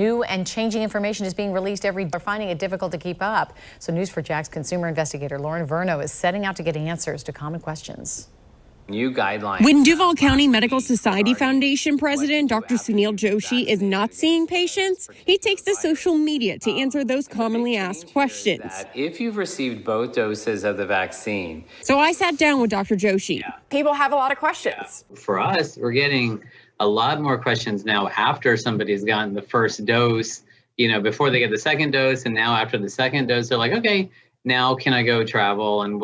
New and changing information is being released every day. They're finding it difficult to keep up. So News4JAX's consumer investigator Lauren Verno is setting out to get answers to common questions. New guidelines. When Duval County Medical Society Foundation President Dr. Sunil Joshi is not seeing patients, he takes to social media to answer those commonly asked questions. If you've received both doses of the vaccine. So I sat down with Dr. Joshi. People have a lot of questions. For us, we're getting a lot more questions now after somebody's gotten the first dose, before they get the second dose, and now after the second dose, they're like, okay, now can I go travel and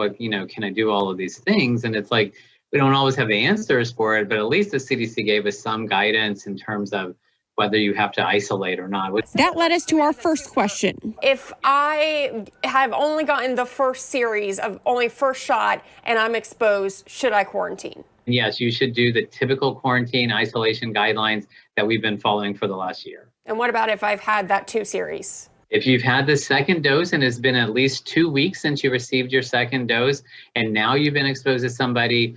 can I do all of these things? And it's like, we don't always have the answers for it, but at least the CDC gave us some guidance in terms of whether you have to isolate or not. That led us to our first question. If I have only gotten the first series of only first shot and I'm exposed, should I quarantine? Yes, you should do the typical quarantine isolation guidelines that we've been following for the last year. And what about if I've had that 2 series? If you've had the second dose and it's been at least 2 weeks since you received your second dose, and now you've been exposed to somebody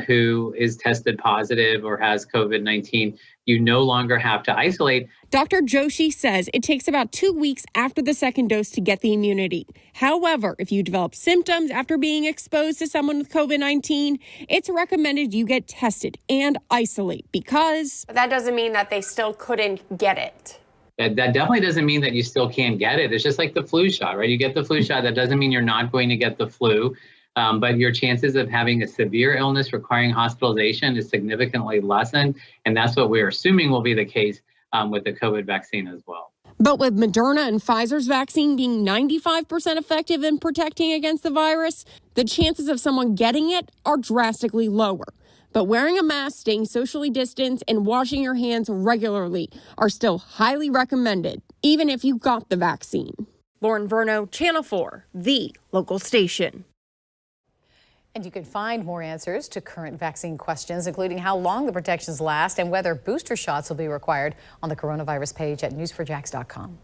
who is tested positive or has COVID-19, you no longer have to isolate. Dr. Joshi says it takes about 2 weeks after the second dose to get the immunity. However, if you develop symptoms after being exposed to someone with COVID-19, it's recommended you get tested and isolate because... But that doesn't mean that they still couldn't get it. That definitely doesn't mean that you still can't get it. It's just like the flu shot, right? You get the flu shot. That doesn't mean you're not going to get the flu, but your chances of having a severe illness requiring hospitalization is significantly lessened. And that's what we're assuming will be the case with the COVID vaccine as well. But with Moderna and Pfizer's vaccine being 95% effective in protecting against the virus, the chances of someone getting it are drastically lower. But wearing a mask, staying socially distanced, and washing your hands regularly are still highly recommended, even if you got the vaccine. Lauren Verno, Channel 4, the local station. And you can find more answers to current vaccine questions, including how long the protections last and whether booster shots will be required on the coronavirus page at news4jax.com.